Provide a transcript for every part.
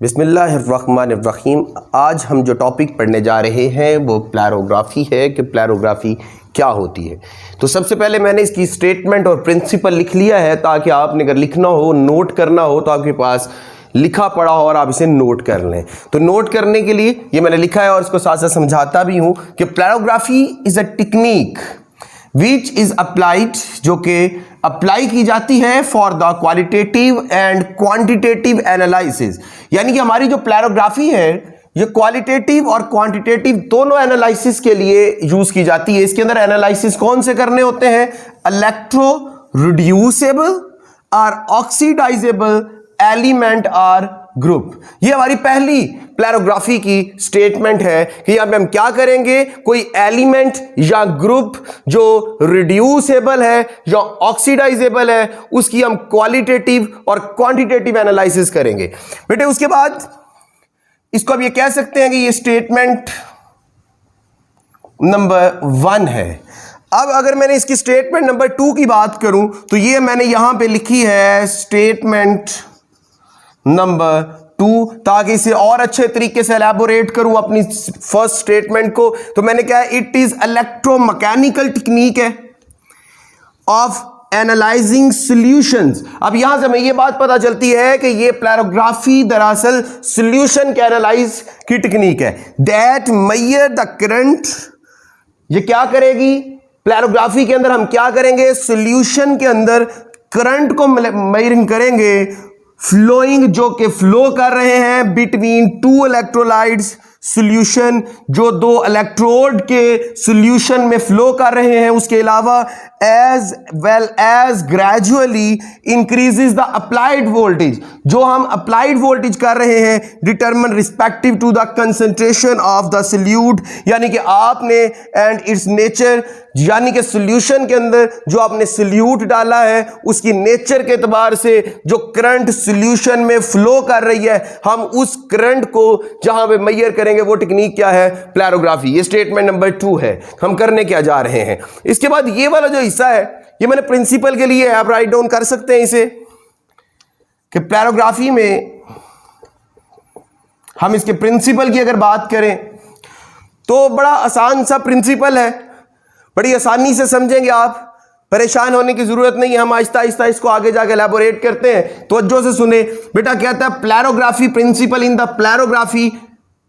बिस्मिल्लाहिर्रहमानिर्रहीम। आज हम जो टॉपिक पढ़ने जा रहे हैं वो प्लेरोग्राफी है कि प्लेरोग्राफी क्या होती है। तो सबसे पहले मैंने इसकी स्टेटमेंट और प्रिंसिपल लिख लिया है ताकि आपने अगर लिखना हो, नोट करना हो तो आपके पास लिखा पड़ा हो और आप इसे नोट कर लें। तो नोट करने के लिए ये मैंने लिखा है और इसको साथ साथ समझाता भी हूँ कि polarography is a technique which is applied, जो कि अप्लाई की जाती है for the qualitative and quantitative analysis. यानी कि हमारी जो प्लेरोग्राफी है ये क्वालिटेटिव और क्वांटिटेटिव दोनों एनालिसिस के लिए यूज की जाती है। इसके अंदर एनालिसिस कौन से करने होते हैं? इलेक्ट्रो रिड्यूसेबल और ऑक्सीडाइजेबल एलिमेंट आर ग्रुप। ये हमारी पहली प्लेरोग्राफी की स्टेटमेंट है कि यहां पे हम क्या करेंगे, कोई एलिमेंट या ग्रुप जो रिड्यूसेबल है या ऑक्सीडाइजेबल है उसकी हम क्वालिटेटिव और क्वांटिटेटिव एनालिसिस करेंगे। बेटे उसके बाद इसको अब ये कह सकते हैं कि ये स्टेटमेंट नंबर 1 है। अब अगर मैंने इसकी स्टेटमेंट नंबर 2 की बात करूं तो ये मैंने यहां पे लिखी है स्टेटमेंट नंबर 2, ताकि इसे और अच्छे तरीके से एलैबोरेट करूं अपनी फर्स्ट स्टेटमेंट को। तो मैंने क्या है, इट इज इलेक्ट्रोमैकेनिकल टेक्निक है ऑफ एनालाइजिंग सॉल्यूशंस। अब यहां से हमें यह बात पता चलती है कि यह प्लेरोग्राफी दरअसल सॉल्यूशन के एनालाइज की टेक्निक है। दैट मेजर द करंट, ये क्या करेगी प्लेरोग्राफी के अंदर, हम क्या करेंगे सॉल्यूशन के अंदर करंट को मेजरिंग करेंगे, फ्लोइंग जो कि फ्लो कर रहे हैं बिटवीन टू इलेक्ट्रोलाइट्स सॉल्यूशन, जो दो इलेक्ट्रोड के सॉल्यूशन में फ्लो कर रहे हैं। उसके अलावा as well as gradually increases the applied voltage, जो हम अप्लाइड वोल्टेज कर रहे हैं determine respective to the concentration of the solute. यानी कि आपने एंड इट्स नेचर, यानी कि सॉल्यूशन के अंदर जो आपने सॉल्यूट डाला है उसकी नेचर के एतबार से जो करंट सॉल्यूशन में फ्लो कर रही है, हम उस करंट को जहां पे मेजर करेंगे वो टेक्निक क्या है, प्लेरोग्राफी। ये स्टेटमेंट नंबर 2 है। हम करने क्या जा रहे हैं। इसके बाद ये वाला जो हिस्सा है ये मैंने प्रिंसिपल के लिए, आप राइट डाउन कर सकते हैं इसे, कि प्लेरोग्राफी में हम इसके प्रिंसिपल की अगर बात करें तो बड़ा आसान सा प्रिंसिपल है, बड़ी आसानी से समझेंगे आप, परेशान होने की जरूरत नहीं है। हम आहिस्ता आहिस्ता इसको आगे जाके एलैबोरेट करते हैं। तवज्जो से सुने बेटा, कहता है प्लेरोग्राफी प्रिंसिपल इन द प्लेरोग्राफी।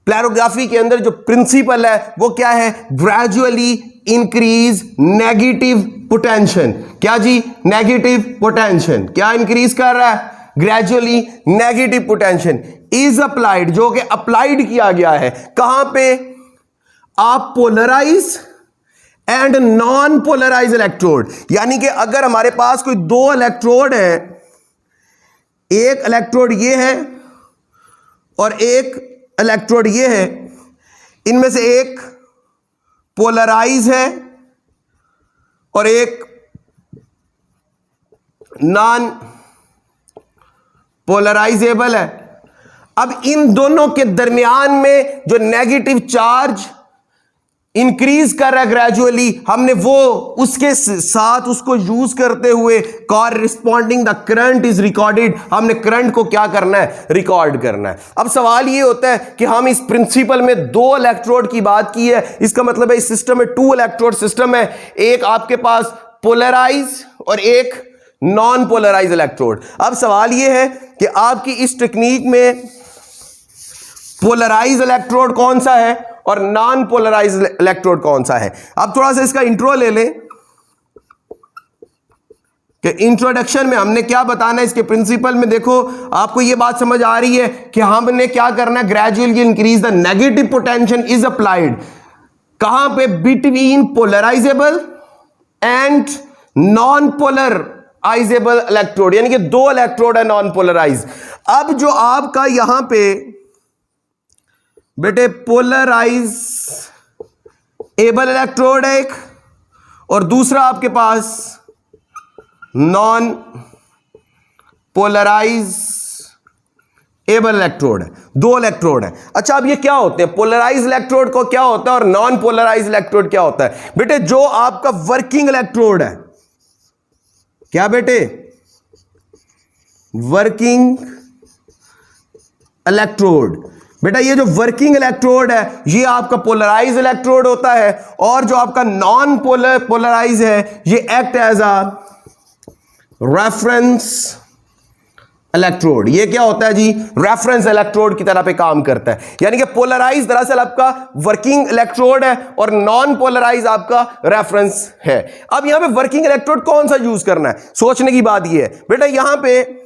प्लेरोग्राफी के अंदर जो प्रिंसिपल है वो क्या है, ग्रेजुअली इंक्रीज नेगेटिव पोटेंशियल। क्या जी, नेगेटिव पोटेंशियल क्या इंक्रीज कर रहा है, gradually negative potential is applied, जो कि अप्लाइड किया गया है कहां पे, आप polarise and non polarise electrode. यानी कि अगर हमारे पास कोई दो इलेक्ट्रोड है, एक इलेक्ट्रोड ये है और एक इलेक्ट्रोड ये है, इनमें से एक पोलराइज है और एक नॉन पोलराइजेबल है। अब इन दोनों के दरमियान में जो नेगेटिव चार्ज इंक्रीज कर रहा है ग्रेजुअली, हमने वो उसके साथ उसको यूज करते हुए corresponding the current is recorded, हमने करंट को क्या करना है, रिकॉर्ड करना है। अब सवाल ये होता है कि हम इस प्रिंसिपल में दो इलेक्ट्रोड की बात की है, इसका मतलब है इस सिस्टम में 2 इलेक्ट्रोड सिस्टम है, एक आपके पास पोलराइज और एक नॉन पोलराइज इलेक्ट्रोड। अब सवाल ये है कि आपकी इस टेक्निक में पोलराइज इलेक्ट्रोड कौन सा है और नॉन पोलराइज इलेक्ट्रोड कौन सा है। अब थोड़ा सा इसका इंट्रो ले लें कि इंट्रोडक्शन में हमने क्या बताना है। इसके प्रिंसिपल में देखो, आपको यह बात समझ आ रही है कि हमने क्या करना है, gradually increase the negative potential is applied कहां पे, between polarisable and non polarisable electrode, यानी कि दो इलेक्ट्रोड है नॉन पोलराइज। अब जो आपका यहां पे बेटे पोलराइज एबल इलेक्ट्रोड है एक, और दूसरा आपके पास नॉन पोलराइज एबल इलेक्ट्रोड है, दो इलेक्ट्रोड है। अच्छा, अब ये क्या होते हैं, पोलराइज इलेक्ट्रोड को क्या होता है और नॉन पोलराइज इलेक्ट्रोड क्या होता है। बेटे जो आपका वर्किंग इलेक्ट्रोड है, क्या बेटे, वर्किंग इलेक्ट्रोड। बेटा ये जो वर्किंग इलेक्ट्रोड है ये आपका पोलराइज इलेक्ट्रोड होता है, और जो आपका नॉन पोलराइज है ये act as a reference electrode. ये क्या होता है जी? रेफरेंस इलेक्ट्रोड की तरह पे काम करता है। यानी कि पोलराइज दरअसल आपका वर्किंग इलेक्ट्रोड है और नॉन पोलराइज आपका रेफरेंस है। अब यहां पे वर्किंग इलेक्ट्रोड कौन सा यूज करना है, सोचने की बात ये है बेटा, यहां पे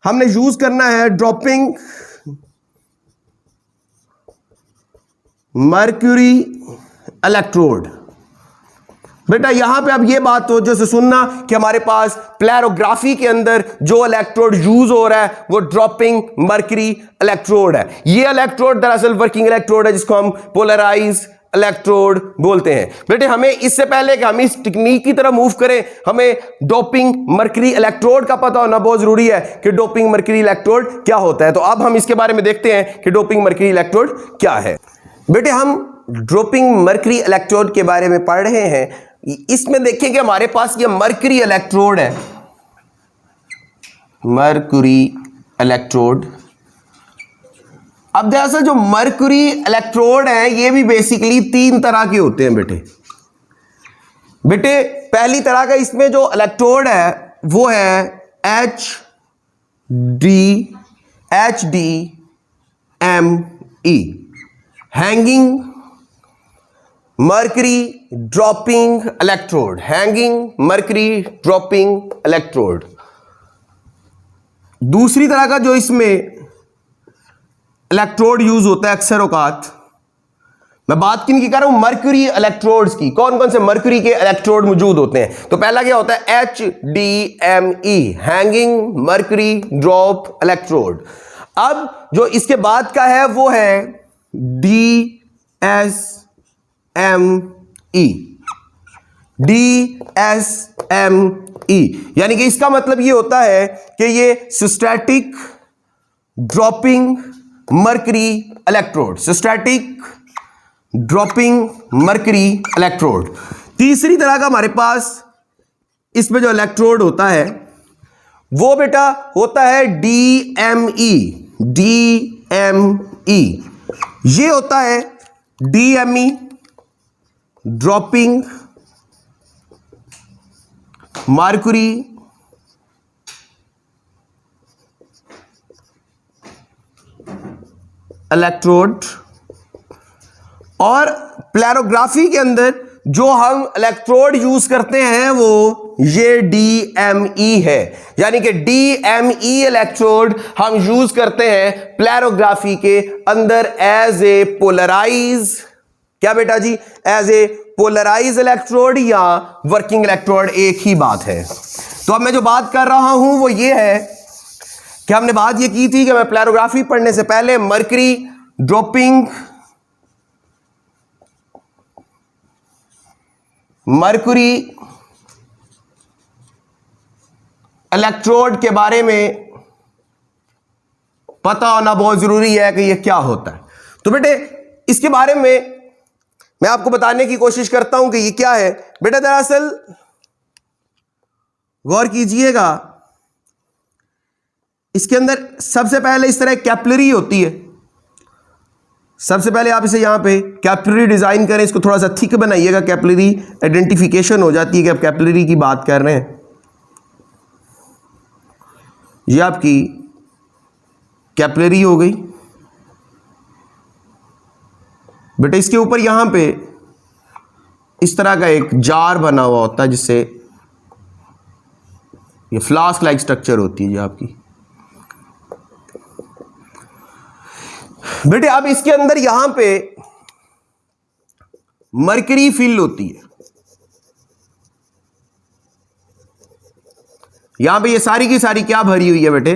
हमने यूज करना है ड्रॉपिंग मर्क्यूरी इलेक्ट्रोड। बेटा यहां पे अब ये बात तवज्जो से सुनना कि हमारे पास प्लेरोग्राफी के अंदर जो इलेक्ट्रोड यूज हो रहा है वो ड्रॉपिंग मर्क्यूरी इलेक्ट्रोड है। ये इलेक्ट्रोड दरअसल वर्किंग इलेक्ट्रोड है जिसको हम पोलराइज इलेक्ट्रोड बोलते हैं। बेटे हमें इससे पहले कि हम इस टेक्निक की तरफ मूव करें हमें डोपिंग मर्क्यूरी इलेक्ट्रोड का पता होना बहुत जरूरी है कि डोपिंग मर्क्यूरी इलेक्ट्रोड क्या होता है। तो अब हम इसके बारे में देखते हैं कि डोपिंग मर्क्यूरी इलेक्ट्रोड क्या है। बेटे हम डोपिंग मर्क्यूरी इलेक्ट्रोड के बारे में पढ़ रहे हैं। इसमें देखें कि हमारे पास ये मर्क्यूरी इलेक्ट्रोड है, मर्क्यूरी इलेक्ट्रोड। अब दरअसल जो मर्क्यूरी इलेक्ट्रोड है ये भी बेसिकली 3 तरह के होते हैं बेटे पहली तरह का इसमें जो इलेक्ट्रोड है वो है HDME, hanging mercury dropping electrode, hanging mercury dropping electrode. दूसरी तरह का जो इसमें इलेक्ट्रोड यूज होता है अक्सर औकात, मैं बात किन की कर रहा हूं, मर्क्यूरी इलेक्ट्रोड्स की। कौन कौन से मर्क्यूरी के इलेक्ट्रोड मौजूद होते हैं? तो पहला क्या होता है HDME, hanging mercury drop electrode. अब जो इसके बाद का है वो है DSME, यानी कि इसका मतलब ये होता है कि ये static dropping mercury electrode, static dropping mercury electrode. तीसरी तरह का हमारे पास इसमें जो इलेक्ट्रोड होता है वो बेटा होता है DME, ये होता है DME ड्रॉपिंग मर्क्यूरी इलेक्ट्रोड। और प्लेरोग्राफी के अंदर जो हम इलेक्ट्रोड यूज करते हैं वो ये DME है, यानी कि DME इलेक्ट्रोड हम यूज करते हैं प्लेरोग्राफी के अंदर एज ए पोलराइज, क्या बेटा जी, एज ए पोलराइज इलेक्ट्रोड या वर्किंग इलेक्ट्रोड, एक ही बात है। तो अब मैं जो बात कर रहा हूं वो ये है कि हमने बात ये की थी कि मैं प्लेरोग्राफी पढ़ने से पहले मर्क्यूरी ड्रॉपिंग मर्क्यूरी इलेक्ट्रोड के बारे में पता होना बहुत जरूरी है कि यह क्या होता है। तो बेटे इसके बारे में मैं आपको बताने की कोशिश करता हूं कि ये क्या है। बेटा दरअसल गौर कीजिएगा, इसके अंदर सबसे पहले इस तरह कैपिलरी होती है। सबसे पहले आप इसे यहां पे कैपिलरी डिजाइन करें, इसको थोड़ा सा थिक बनाइएगा, कैपिलरी आइडेंटिफिकेशन हो जाती है कि आप कैपिलरी की बात कर रहे हैं। ये आपकी कैपिलरी हो गई। बेटा इसके ऊपर यहां पे इस तरह का एक जार बना हुआ होता है जिससे ये फ्लास्क लाइक स्ट्रक्चर होती है ये आपकी। बेटे अब इसके अंदर यहां पे मर्क्यूरी फिल होती है। यहां पे ये सारी की सारी क्या भरी हुई है बेटे,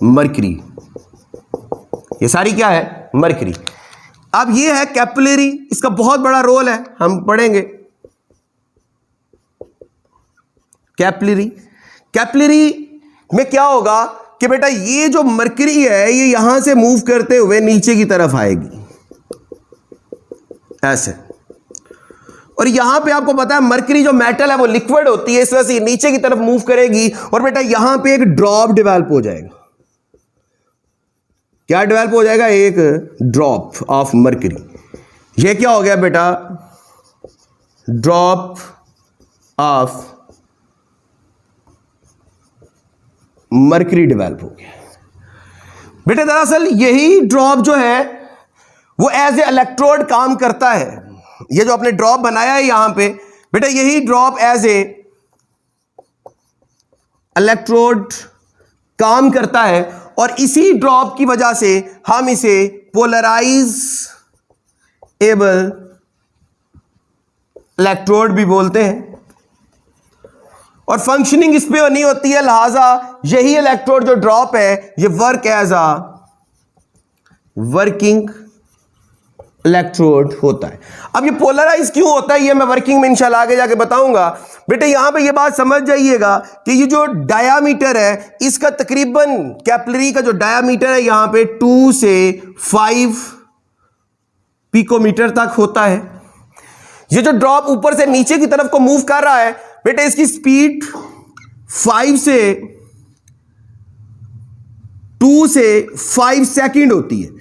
मर्क्यूरी। ये सारी क्या है, मर्क्यूरी। अब ये है कैपिलरी, इसका बहुत बड़ा रोल है, हम पढ़ेंगे। कैपिलरी में क्या होगा कि बेटा ये जो मर्क्यूरी है ये यहां से मूव करते हुए नीचे की तरफ आएगी ऐसे, और यहां पे आपको पता है मर्क्यूरी जो मेटल है वो लिक्विड होती है, इस वजह से नीचे की तरफ मूव करेगी और बेटा यहां पे एक ड्रॉप डेवलप हो जाएगा। क्या डेवलप हो जाएगा? एक ड्रॉप ऑफ मर्करी। ये क्या हो गया बेटा? ड्रॉप ऑफ मर्करी डेवलप हो गया बेटा। दरअसल यही ड्रॉप जो है वो एज ए इलेक्ट्रोड काम करता है। ये जो आपने ड्रॉप बनाया है यहां पे बेटा, यही ड्रॉप एज ए इलेक्ट्रोड काम करता है और इसी ड्रॉप की वजह से हम इसे पोलराइजेबल इलेक्ट्रोड भी बोलते हैं और फंक्शनिंग इस पे नहीं होती है, लिहाजा यही इलेक्ट्रोड जो ड्रॉप है ये work as a working electrode होता है। अब ये पोलराइज क्यों होता है ये मैं वर्किंग में इंशाल्लाह आगे जाके बताऊंगा। बेटे यहां पे ये बात समझ जाइएगा कि ये जो डायामीटर है इसका तकरीबन कैपिलरी का जो डायामीटर है यहां पे 2 से 5 पिकोमीटर तक होता है। ये जो ड्रॉप ऊपर से नीचे की तरफ को मूव कर रहा है बेटे, इसकी स्पीड 2 से 5 सेकंड होती है।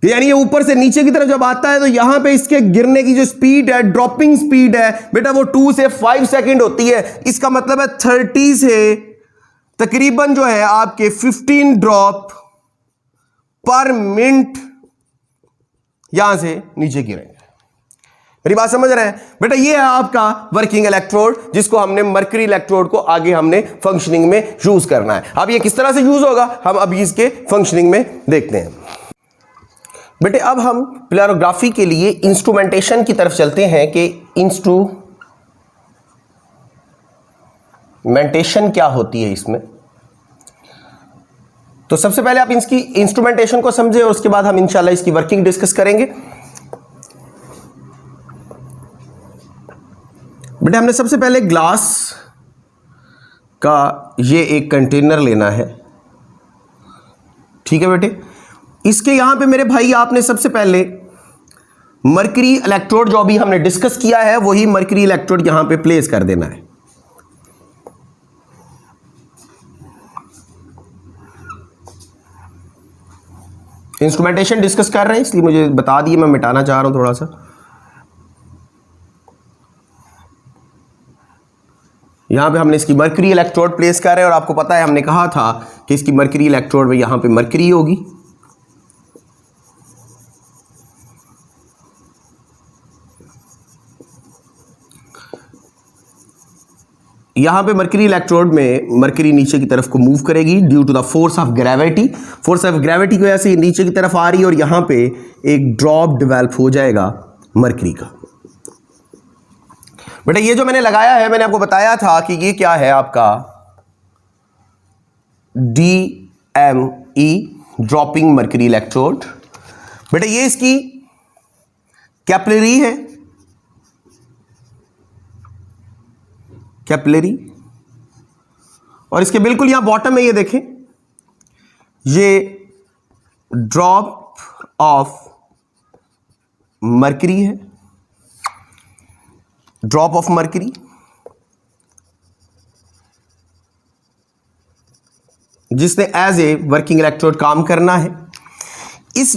यानी ये ऊपर से नीचे की तरफ जब आता है तो यहां पे इसके गिरने की जो स्पीड है, ड्रॉपिंग स्पीड है बेटा, वो 2 से 5 सेकंड होती है। इसका मतलब है 30 से तकरीबन जो है आपके 15 ड्रॉप पर मिनट यहां से नीचे गिरेंगे। मेरी बात समझ रहे हैं बेटा? ये है आपका वर्किंग इलेक्ट्रोड जिसको हमने मर्करी इलेक्ट्रोड को आगे हमने फंक्शनिंग में यूज करना है। अब ये किस तरह से यूज होगा हम अभी इसके फंक्शनिंग में देखते हैं। बेटे अब हम पोलैरोग्राफी के लिए इंस्ट्रूमेंटेशन की तरफ चलते हैं कि इंस्ट्रूमेंटेशन क्या होती है इसमें। तो सबसे पहले आप इसकी इंस्ट्रूमेंटेशन को समझे और उसके बाद हम इंशाल्लाह इसकी वर्किंग डिस्कस करेंगे। बेटे हमने सबसे पहले ग्लास का ये एक कंटेनर लेना है, ठीक है बेटे। इसके यहां पे मेरे भाई आपने सबसे पहले मर्करी इलेक्ट्रोड जो अभी हमने डिस्कस किया है वही मर्करी इलेक्ट्रोड यहां पे प्लेस कर देना है। इंस्ट्रूमेंटेशन डिस्कस कर रहे हैं इसलिए मुझे बता दिए, मैं मिटाना चाह रहा हूं थोड़ा सा। यहां पे हमने इसकी मर्करी इलेक्ट्रोड प्लेस कर रहे हैं और आपको पता है हमने कहा था कि इसकी मर्करी इलेक्ट्रोड में यहां पे मर्करी होगी। यहां पे मर्करी इलेक्ट्रोड में मर्करी नीचे की तरफ को मूव करेगी due to the force of gravity. Force of gravity की वजह से नीचे की तरफ आ रही है और यहां पे एक ड्रॉप डेवलप हो जाएगा मर्करी का। बेटा ये जो मैंने लगाया है मैंने आपको बताया था कि ये क्या है आपका DME ड्रॉपिंग मर्करी इलेक्ट्रोड। बेटा ये इसकी कैपिलरी है, कैपिलरी, और इसके बिल्कुल यहां बॉटम में ये देखें ये ड्रॉप ऑफ मर्करी है, ड्रॉप ऑफ मर्करी जिसने एज ए वर्किंग इलेक्ट्रोड काम करना है। इस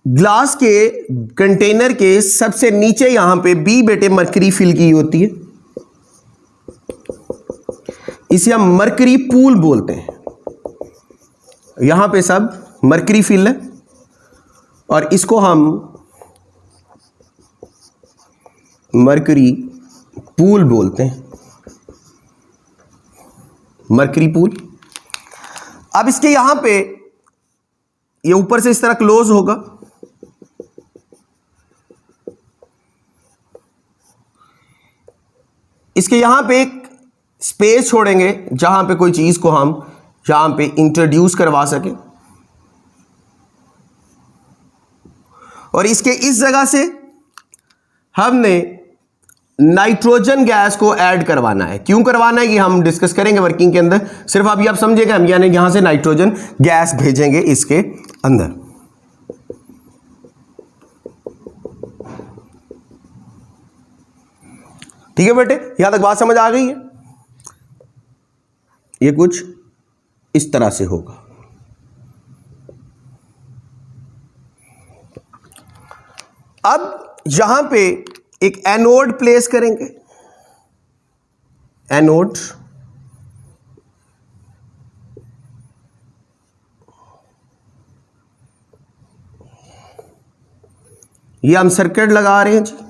ग्लास के कंटेनर के सबसे नीचे यहां पे बी बेटे मर्करी फिल की होती है, इसे हम मर्करी पूल बोलते हैं। यहां पे सब मर्करी फिल है और इसको हम मर्करी पूल बोलते हैं, मर्करी पूल। अब इसके यहां पे ये ऊपर से इस तरह क्लोज होगा, इसके यहां पे एक स्पेस छोड़ेंगे जहां पे कोई चीज को हम यहां पे इंट्रोड्यूस करवा सके और इसके इस जगह से हमने नाइट्रोजन गैस को ऐड करवाना है। क्यों करवाना है ये हम डिस्कस करेंगे वर्किंग के अंदर, सिर्फ अभी आप समझिएगा हम यानी यहां से नाइट्रोजन गैस भेजेंगे इसके अंदर। ठीक है बेटे, यहां तक बात समझ आ गई है। ये कुछ इस तरह से होगा। यहां पे एक एनोड प्लेस करेंगे, एनोड, ये हम सर्किट लगा रहे हैं जी।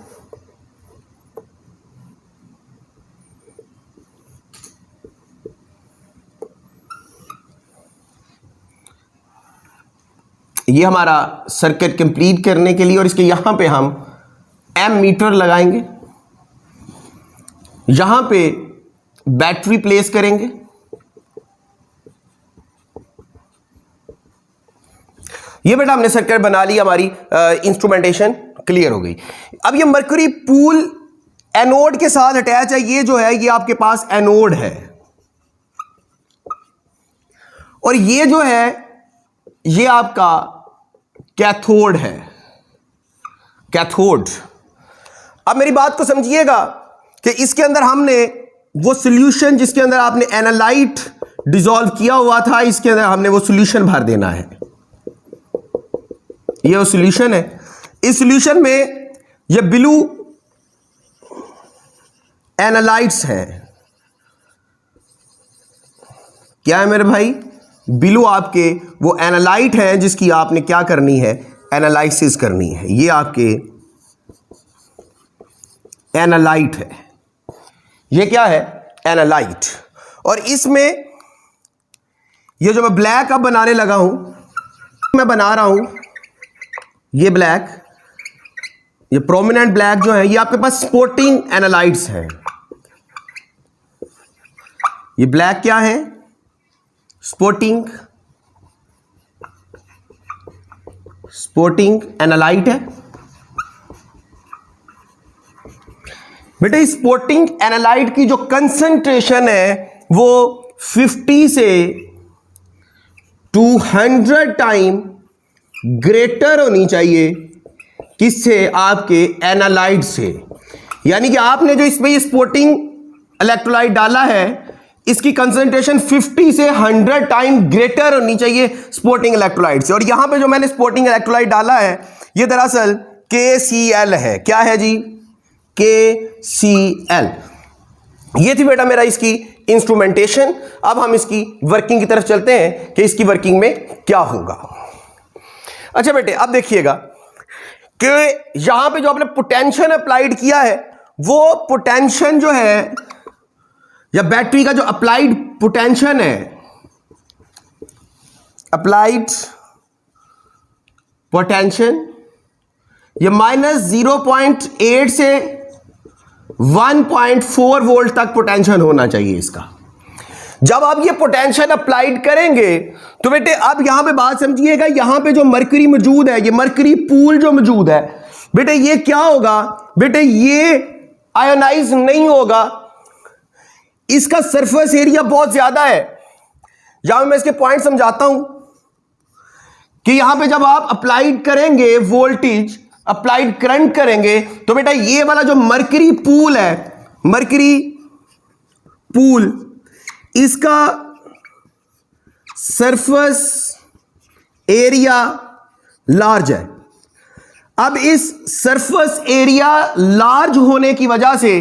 ये हमारा सर्किट कंप्लीट करने के लिए, और इसके यहां पे हम एम मीटर लगाएंगे, यहां पे बैटरी प्लेस करेंगे, ये बेटा हमने सर्किट बना ली, हमारी इंस्ट्रूमेंटेशन क्लियर हो गई। अब ये मरकरी पूल एनोड के साथ अटैच है, ये जो है ये आपके पास एनोड है, और ये जो है ये आपका कैथोड है, कैथोड। अब मेरी बात को समझिएगा कि इसके अंदर हमने वो सॉल्यूशन जिसके अंदर आपने एनालाइट डिसॉल्व किया हुआ था, इसके अंदर हमने वो सॉल्यूशन भर देना है। ये वो सॉल्यूशन है, इस सॉल्यूशन में ये ब्लू एनालाइट्स हैं। क्या है मेरे भाई? ब्लू आपके वो एनालाइट हैं जिसकी आपने क्या करनी है, एनालिसिस करनी है। ये आपके एनालाइट है, ये क्या है, एनालाइट। और इसमें ये जो मैं ब्लैक अब बनाने लगा हूं, मैं बना रहा हूं ये ब्लैक, ये प्रोमिनेंट ब्लैक जो है ये आपके पास स्पोर्टिंग एनालाइट्स हैं। ये ब्लैक क्या है, स्पोर्टिंग, स्पोर्टिंग एनालाइट है। बेटा इस स्पोर्टिंग एनालाइट की जो कंसंट्रेशन है वो 50 से 200 टाइम ग्रेटर होनी चाहिए, किससे, आपके एनालाइट से। यानी कि आपने जो इसमें ये स्पोर्टिंग इलेक्ट्रोलाइट डाला है, इसकी कंसंट्रेशन 50 से 100 टाइम ग्रेटर होनी चाहिए स्पोर्टिंग इलेक्ट्रोलाइट से। और यहां पे जो मैंने स्पोर्टिंग इलेक्ट्रोलाइट डाला है ये दरअसल KCl है। क्या है जी, KCl। ये थी बेटा मेरा इसकी इंस्ट्रूमेंटेशन। अब हम इसकी वर्किंग की तरफ चलते हैं कि इसकी वर्किंग में क्या होगा। अच्छा बेटे अब देखिएगा कि यहां पे जो आपने पोटेंशियल अप्लाइड किया है, वो पोटेंशियल जो है या बैटरी का जो अप्लाइड पोटेंशियल है, अप्लाइड पोटेंशियल, ये -0.8 से 1.4 वोल्ट तक पोटेंशियल होना चाहिए इसका। जब आप ये पोटेंशियल अप्लाइड करेंगे तो बेटे अब यहां पे बात समझिएगा, यहां पे जो मरकरी मौजूद है, ये मरकरी पूल जो मौजूद है बेटे, ये क्या होगा बेटे, ये आयोनाइज नहीं होगा, इसका सरफेस एरिया बहुत ज्यादा है। यहां मैं इसके पॉइंट समझाता हूं कि यहां पे जब आप अप्लाइड करेंगे वोल्टेज, अप्लाइड करंट करेंगे, तो बेटा ये वाला जो मरकरी पूल है, मरकरी पूल, इसका सरफेस एरिया लार्ज है। अब इस सरफेस एरिया लार्ज होने की वजह से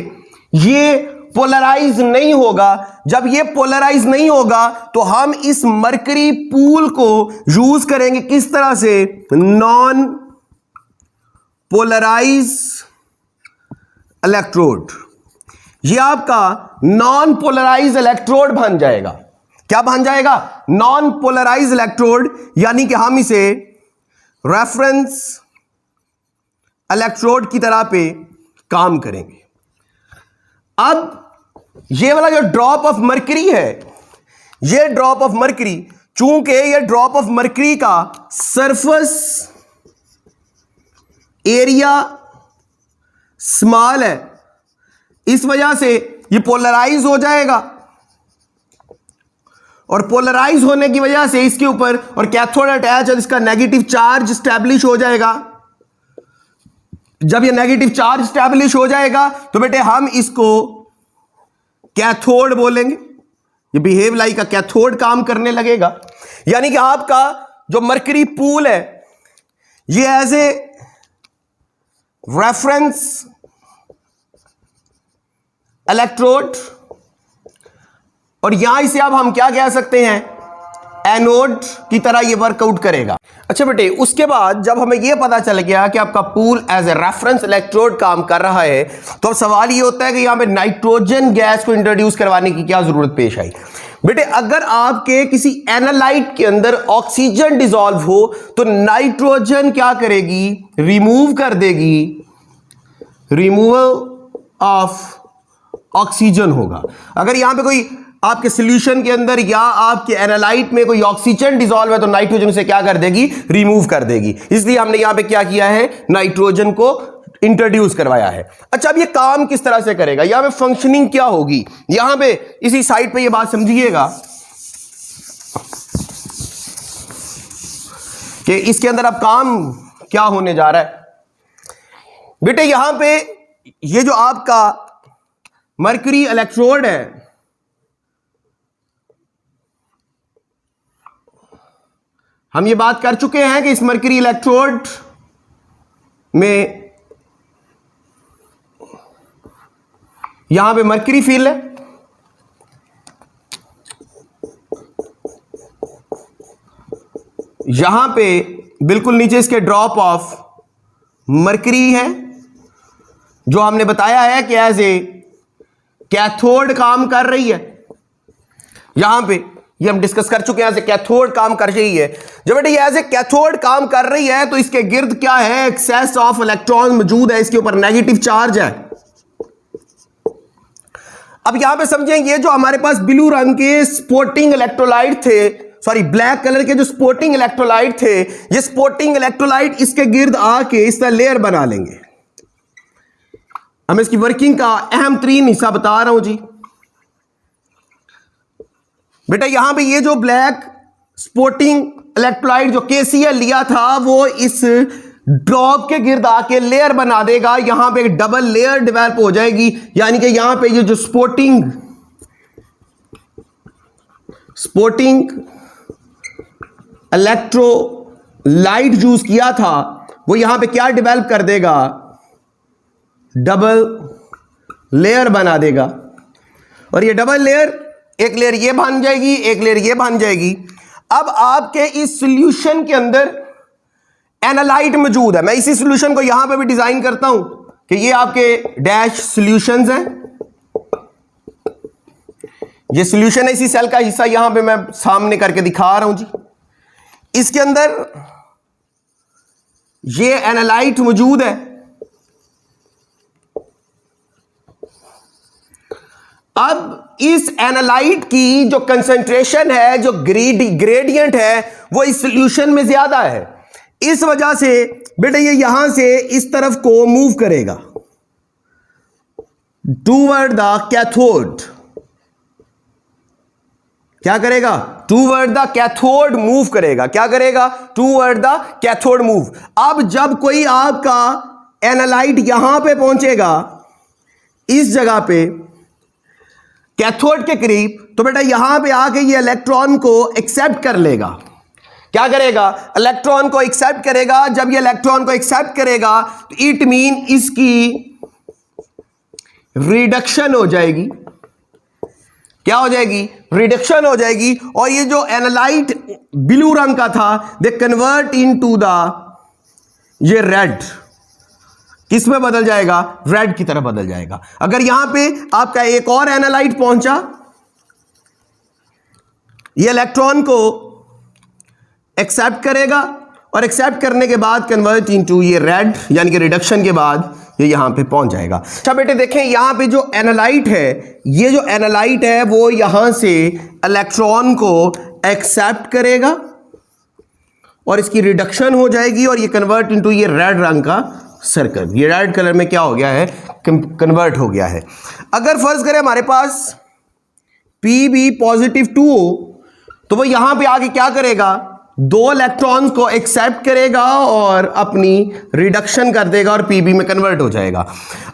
ये पोलराइज नहीं होगा। जब ये पोलराइज नहीं होगा तो हम इस मरकरी पूल को यूज करेंगे किस तरह से, नॉन पोलराइज इलेक्ट्रोड। ये आपका नॉन पोलराइज इलेक्ट्रोड बन जाएगा। क्या बन जाएगा, नॉन पोलराइज इलेक्ट्रोड, यानी कि हम इसे रेफरेंस इलेक्ट्रोड की तरह पे काम करेंगे। अब ये वाला जो ड्रॉप ऑफ मरकरी है, ये ड्रॉप ऑफ मरकरी, चूंकि ये ड्रॉप ऑफ मरकरी का सरफेस एरिया स्मॉल है, इस वजह से ये पोलराइज हो जाएगा, और पोलराइज होने की वजह से इसके ऊपर और कैथोड अटैच है, इसका नेगेटिव चार्ज स्टैब्लिश हो जाएगा। जब ये नेगेटिव चार्ज स्टैब्लिश हो जाएगा तो बेटे हम इसको कैथोड बोलेंगे। ये बिहेव लाइक का कैथोड काम करने लगेगा। यानी कि आपका जो मरकरी पूल है ये एज ए रेफरेंस इलेक्ट्रोड, और यहां से अब हम क्या कह सकते हैं, एनोड की तरह ये वर्कआउट करेगा। अच्छा बेटे, उसके बाद जब हमें ये पता चल गया कि आपका pool as a reference electrode काम कर रहा है, तो अब सवाल ये होता है कि यहां पे नाइट्रोजन गैस को इंट्रोड्यूस करवाने की क्या जरूरत पेश आई। बेटे, अगर आपके किसी एनालाइट के अंदर ऑक्सीजन डिसॉल्व हो तो नाइट्रोजन क्या करेगी, रिमूव कर देगी, रिमूवल ऑफ ऑक्सीजन होगा। अगर यहां पे कोई आपके सॉल्यूशन के अंदर या आपके एनालाइट में कोई ऑक्सीजन डिसॉल्व है तो नाइट्रोजन से क्या कर देगी, रिमूव कर देगी। इसलिए हमने यहां पे क्या किया है, नाइट्रोजन को इंट्रोड्यूस करवाया है। अच्छा, अब ये काम किस तरह से करेगा, यहां पे फंक्शनिंग क्या होगी, यहां पे इसी साइड पे ये बात समझिएगा कि इसके अंदर अब काम क्या होने जा रहा है। बेटे, यहां पे ये जो आपका मरकरी इलेक्ट्रोड है, हम ये बात कर चुके हैं कि इस मरकरी इलेक्ट्रोड में यहां पे मरकरी फील्ड है, यहां पे बिल्कुल नीचे इसके ड्रॉप ऑफ मरकरी है, जो हमने बताया है कि एज ए कैथोड काम कर रही है। यहां पे ये हम डिस्कस कर चुके हैं, एज ए कैथोड काम कर रही है। जब बेटे ये एज ए कैथोड काम कर रही है तो इसके गिर्द क्या है, एक्सेस ऑफ इलेक्ट्रॉन मौजूद है, इसके ऊपर नेगेटिव चार्ज है। अब यहां पे समझें, ये जो हमारे पास ब्लू रंग के स्पोर्टिंग इलेक्ट्रोलाइट थे, सॉरी ब्लैक कलर के जो स्पोर्टिंग इलेक्ट्रोलाइट थे, ये स्पोर्टिंग इलेक्ट्रोलाइट इसके गिर्द आके इस तरह लेयर बना लेंगे। हम इसकी वर्किंग का अहम तरीन हिस्सा बता रहा हूं जी। बेटा, यहां पे ये जो ब्लैक स्पोर्टिंग इलेक्ट्रोलाइट जो KCl लिया था, वो इस ड्रॉप के गिर्द आके लेयर बना देगा, यहां पे एक डबल लेयर डेवलप हो जाएगी। यानी कि यहां पे ये जो स्पोर्टिंग इलेक्ट्रोलाइट यूज किया था, वो यहां पे क्या डेवलप कर देगा, डबल लेयर बना देगा। और ये डबल लेयर, एक लेयर ये बन जाएगी, एक लेयर ये बन जाएगी। अब आपके इस सॉल्यूशन के अंदर एनालाइट मौजूद है। मैं इसी सॉल्यूशन को यहां पे भी डिजाइन करता हूं कि ये आपके डैश सॉल्यूशंस हैं, ये सॉल्यूशन है, इसी सेल का हिस्सा यहां पे मैं सामने करके दिखा रहा हूं जी। इसके अंदर ये एनालाइट मौजूद है। अब इस एनालाइट की जो कंसंट्रेशन है, जो ग्रेडियंट है, वो इस सॉल्यूशन में ज्यादा है। इस वजह से बेटा ये यहां से इस तरफ को मूव करेगा टूवर्ड द कैथोड। क्या करेगा, टूवर्ड द कैथोड मूव करेगा। क्या करेगा, टूवर्ड द कैथोड मूव। अब जब कोई आपका एनालाइट यहां पे पहुंचेगा, इस जगह पे कैथोड के करीब, तो बेटा यहां पे आके ये इलेक्ट्रॉन को एक्सेप्ट कर लेगा। क्या करेगा, इलेक्ट्रॉन को एक्सेप्ट करेगा। जब ये इलेक्ट्रॉन को एक्सेप्ट करेगा तो इट मीन इसकी रिडक्शन हो जाएगी। क्या हो जाएगी, रिडक्शन हो जाएगी। और ये जो एनालाइट ब्लू रंग का था, दे कन्वर्ट इनटू द ये रेड, किस में बदल जाएगा, रेड की तरफ बदल जाएगा। अगर यहां पे आपका एक और एनालाइट पहुंचा, ये इलेक्ट्रॉन को एक्सेप्ट करेगा और एक्सेप्ट करने के बाद कन्वर्ट इनटू ये रेड, यानी कि रिडक्शन के बाद ये यहां पे पहुंच जाएगा। अच्छा बेटे देखें, यहां पे जो एनालाइट है, ये जो एनालाइट है वो यहां से इलेक्ट्रॉन को एक्सेप्ट करेगा और इसकी रिडक्शन हो जाएगी और ये कन्वर्ट इनटू ये रेड रंग का सर्कल, ये रेड कलर में क्या हो गया है, कन्वर्ट हो गया है। अगर फर्ज करें हमारे पास Pb पॉजिटिव 2 हो, तो वो यहां पे आके क्या करेगा, दो इलेक्ट्रॉन्स को एक्सेप्ट करेगा और अपनी रिडक्शन कर देगा और Pb में कन्वर्ट हो जाएगा।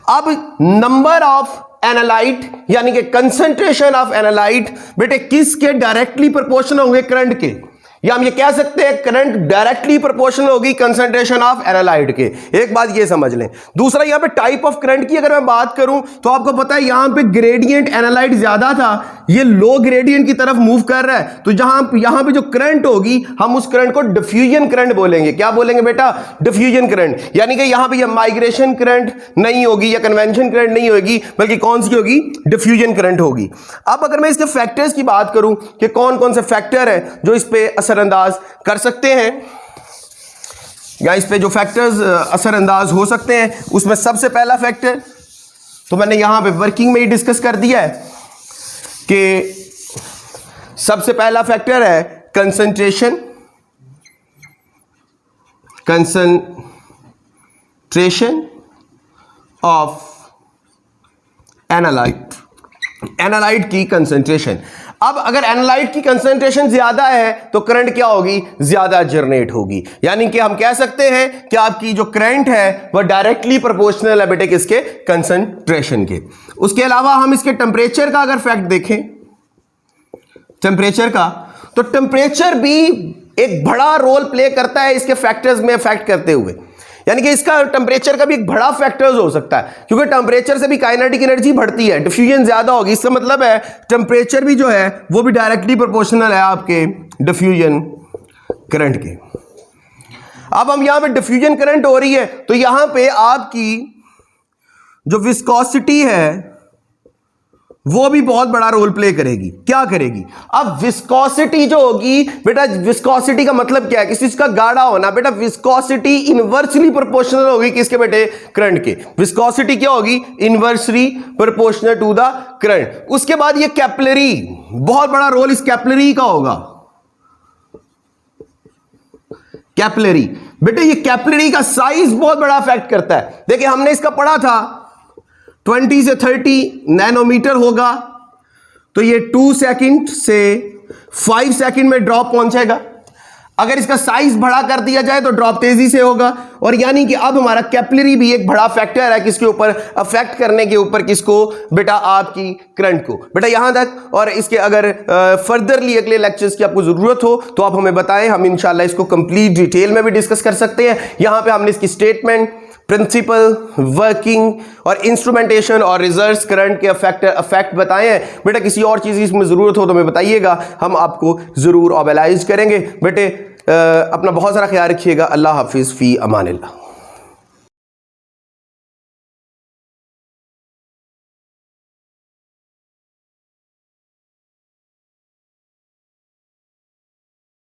अब नंबर ऑफ एनालाइट यानी कि कंसंट्रेशन ऑफ एनालाइट बेटे किसके डायरेक्टली प्रोपोर्शनल होंगे, करंट के। या हम ये कह सकते हैं करंट डायरेक्टली प्रोपोर्शनल होगी कंसंट्रेशन ऑफ एनालाइट के। एक बात ये समझ लें। दूसरा यहां पे टाइप ऑफ करंट की अगर मैं बात करूं तो आपको पता है यहां पे ग्रेडियंट एनालाइट ज्यादा था, ये लो ग्रेडियंट की तरफ मूव कर रहा है, तो यहां पे जो करंट होगी हम उस करंट को डिफ्यूजन करंट बोलेंगे। क्या बोलेंगे बेटा? Diffusion current. यानी कि यहां पे ये माइग्रेशन करंट नहीं होगी या कन्वेंशन करंट नहीं होगी, बल्कि कौन सी होगी? डिफ्यूजन करंट होगी। अब अगर मैं इसके फैक्टर्स की बात करूं कि कौन कौन से फैक्टर है जो इस पे असरअंदाज कर सकते हैं या इस पे जो फैक्टर्स असरअंदाज हो सकते हैं, उसमें सबसे पहला फैक्टर तो मैंने यहां पे वर्किंग में ही डिस्कस कर दिया है कि सबसे पहला फैक्टर है कंसंट्रेशन ऑफ एनालाइट की कंसंट्रेशन। अब अगर एनालाइट की कंसंट्रेशन ज्यादा है तो करंट क्या होगी? ज्यादा जनरेट होगी। यानी कि हम कह सकते हैं कि आपकी जो करंट है वह डायरेक्टली प्रोपोर्शनल है बेटे किसके? कंसंट्रेशन के। उसके अलावा हम इसके टेम्परेचर का अगर फैक्ट देखें, टेम्परेचर का, तो टेम्परेचर भी एक बड़ा रोल प्ले करता है इसके फैक्टर्स में अफेक्ट करते हुए। यानी कि इसका टेम्परेचर का भी एक बड़ा फैक्टर्स हो सकता है, क्योंकि टेम्परेचर से भी काइनेटिक एनर्जी बढ़ती है, डिफ्यूजन ज्यादा होगी। इसका मतलब है टेम्परेचर भी जो है वो भी डायरेक्टली प्रोपोर्शनल है आपके डिफ्यूजन करंट के। अब हम यहां पे डिफ्यूजन करंट हो रही है तो यहां पे आपकी जो विस्कोसिटी है वो भी बहुत बड़ा रोल प्ले करेगी। क्या करेगी? अब विस्कोसिटी जो होगी बेटा, विस्कोसिटी का मतलब क्या है? किसी चीज का गाढ़ा होना। बेटा विस्कोसिटी इनवर्सली प्रोपोर्शनल होगी किसके बेटे? करंट के। विस्कोसिटी क्या होगी? Inversely proportional to the current. उसके बाद ये कैपिलरी, बहुत बड़ा रोल इस कैपिलरी का होगा। कैपिलरी बेटे, ये कैपिलरी का साइज बहुत बड़ा अफेक्ट करता है। देखिए हमने इसका पढ़ा था 20 से 30 नैनोमीटर होगा तो ये 2 सेकंड से 5 सेकंड में ड्रॉप पहुंचेगा। अगर इसका साइज बड़ा कर दिया जाए तो ड्रॉप तेजी से होगा। और यानी कि अब हमारा कैपिलरी भी एक बड़ा फैक्टर है किसके ऊपर? अफेक्ट करने के ऊपर। किसको बेटा? आपकी करंट को। बेटा यहां तक, और इसके अगर फर्दरली अगले लेक्चर्स की आपको जरूरत हो तो आप हमें बताएं, हम इंशाल्लाह इसको कंप्लीट डिटेल में भी डिस्कस कर सकते हैं। यहां पे हमने इसकी स्टेटमेंट, प्रिंसिपल, वर्किंग और इंस्ट्रूमेंटेशन और रिजर्व्स करंट के अफेक्ट बताए हैं। बेटा किसी और चीज़ इसमें ज़रूरत हो तो हमें बताइएगा, हम आपको ज़रूर ऑबलाइज करेंगे। बेटे अपना बहुत सारा ख्याल रखिएगा। अल्लाह हाफिज़, फ़ी अमानिल्लाह।